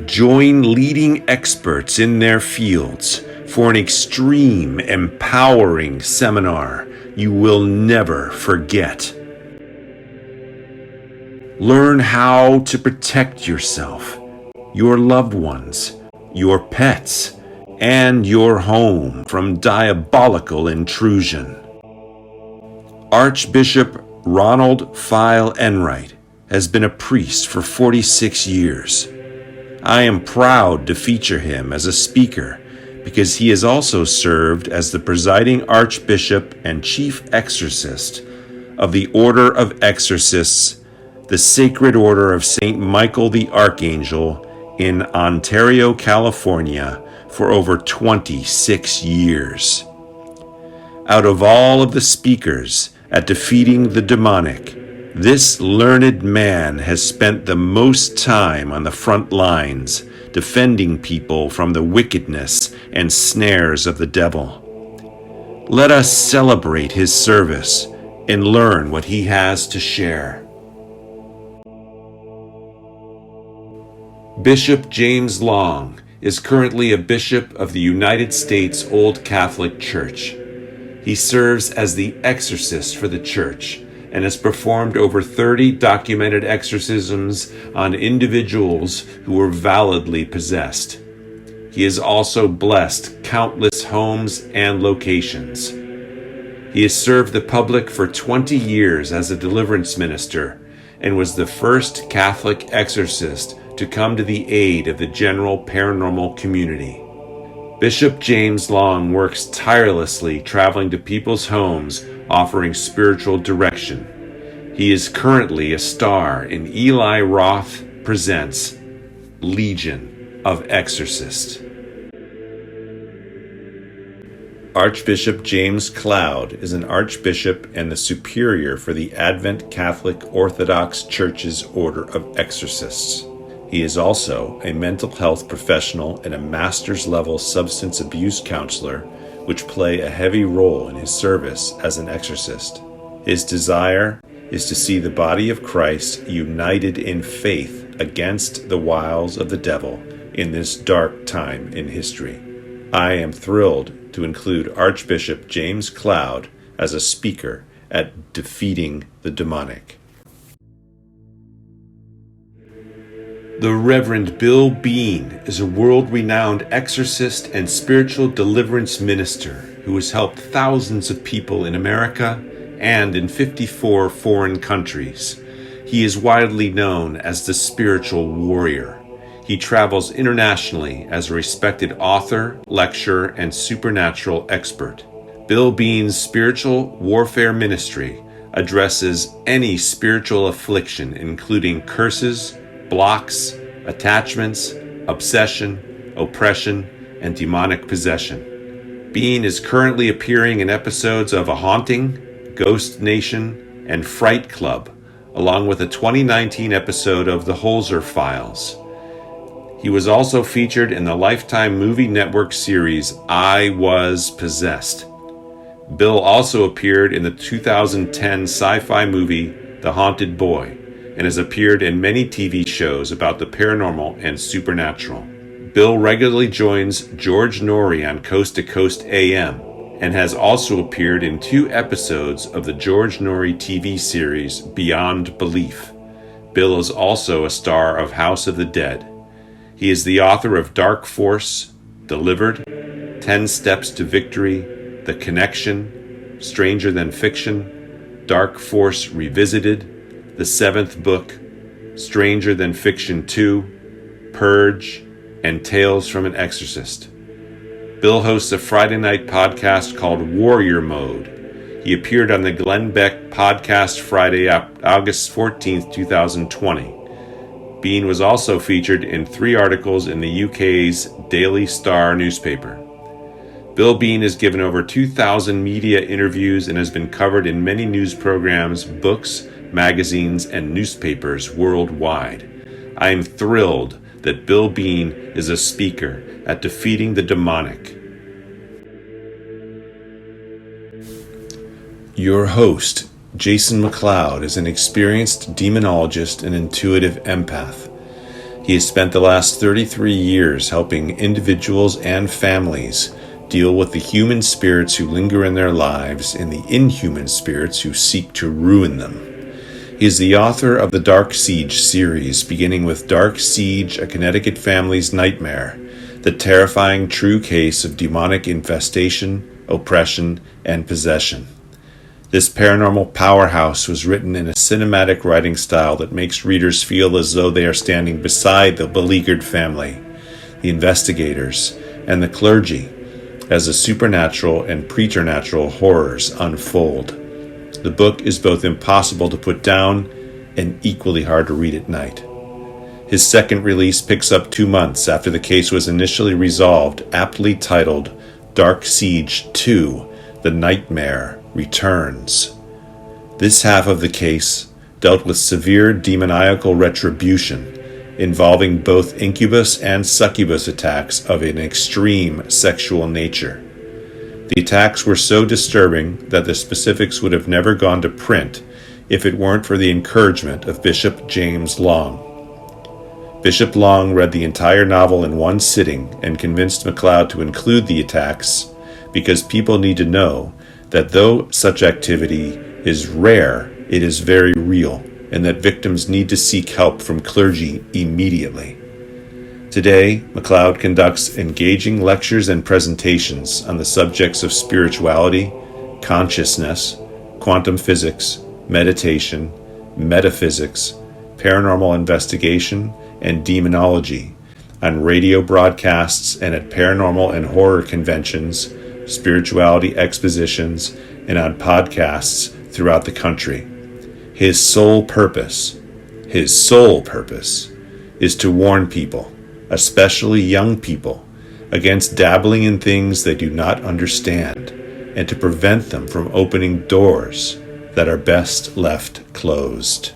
Join leading experts in their fields for an extreme, empowering seminar you will never forget. Learn how to protect yourself, your loved ones, your pets, and your home from diabolical intrusion. Archbishop Ronald File Enright has been a priest for 46 years. I am proud to feature him as a speaker because he has also served as the presiding archbishop and chief exorcist of the Order of Exorcists, the Sacred Order of St. Michael the Archangel in Ontario, California, for over 26 years. Out of all of the speakers at Defeating the Demonic, this learned man has spent the most time on the front lines, defending people from the wickedness and snares of the devil. Let us celebrate his service and learn what he has to share. Bishop James Long is currently a bishop of the United States Old Catholic Church. He serves as the exorcist for the church and has performed over 30 documented exorcisms on individuals who were validly possessed. He has also blessed countless homes and locations. He has served the public for 20 years as a deliverance minister and was the first Catholic exorcist to come to the aid of the general paranormal community. Bishop James Long works tirelessly traveling to people's homes offering spiritual direction. He is currently a star in Eli Roth Presents Legion of Exorcists. Archbishop James McLeod is an archbishop and the superior for the Advent Catholic Orthodox Church's Order of Exorcists. He is also a mental health professional and a master's level substance abuse counselor, which play a heavy role in his service as an exorcist. His desire is to see the body of Christ united in faith against the wiles of the devil in this dark time in history. I am thrilled to include Archbishop James McLeod as a speaker at Defeating the Demonic. The Reverend Bill Bean is a world-renowned exorcist and spiritual deliverance minister who has helped thousands of people in America and in 54 foreign countries. He is widely known as the spiritual warrior. He travels internationally as a respected author, lecturer, and supernatural expert. Bill Bean's spiritual warfare ministry addresses any spiritual affliction, including curses, blocks, attachments, obsession, oppression, and demonic possession. Bean is currently appearing in episodes of A Haunting, Ghost Nation, and Fright Club, along with a 2019 episode of The Holzer Files. He was also featured in the Lifetime Movie Network series I Was Possessed. Bill also appeared in the 2010 sci-fi movie The Haunted Boy, and has appeared in many TV shows about the paranormal and supernatural. Bill regularly joins George Norrie on Coast to Coast AM, and has also appeared in 2 episodes of the George Norrie TV series Beyond Belief. Bill is also a star of House of the Dead. He is the author of Dark Force, Delivered, 10 Steps to Victory, The Connection, Stranger Than Fiction, Dark Force Revisited, The Seventh Book, Stranger Than Fiction 2, Purge, and Tales from an Exorcist. Bill hosts a Friday night podcast called Warrior Mode. He appeared on the Glenn Beck podcast Friday, August 14th, 2020. Bean was also featured in 3 articles in the UK's Daily Star newspaper. Bill Bean has given over 2,000 media interviews and has been covered in many news programs, books, magazines, and newspapers worldwide. I am thrilled that Bill Bean is a speaker at Defeating the Demonic. Your host, Jason McLeod, is an experienced demonologist and intuitive empath. He has spent the last 33 years helping individuals and families deal with the human spirits who linger in their lives and the inhuman spirits who seek to ruin them. He is the author of the Dark Siege series, beginning with Dark Siege, A Connecticut Family's Nightmare, the terrifying true case of demonic infestation, oppression, and possession. This paranormal powerhouse was written in a cinematic writing style that makes readers feel as though they are standing beside the beleaguered family, the investigators, and the clergy as the supernatural and preternatural horrors unfold. The book is both impossible to put down and equally hard to read at night. His second release picks up 2 months after the case was initially resolved, aptly titled Dark Siege 2, The Nightmare Returns. This half of the case dealt with severe demoniacal retribution, involving both incubus and succubus attacks of an extreme sexual nature. The attacks were so disturbing that the specifics would have never gone to print if it weren't for the encouragement of Bishop James Long. Bishop Long read the entire novel in one sitting and convinced McLeod to include the attacks because people need to know that though such activity is rare, it is very real, and that victims need to seek help from clergy immediately. Today, McLeod conducts engaging lectures and presentations on the subjects of spirituality, consciousness, quantum physics, meditation, metaphysics, paranormal investigation, and demonology on radio broadcasts and at paranormal and horror conventions, spirituality expositions, and on podcasts throughout the country. His sole purpose is to warn people, especially young people, against dabbling in things they do not understand and to prevent them from opening doors that are best left closed.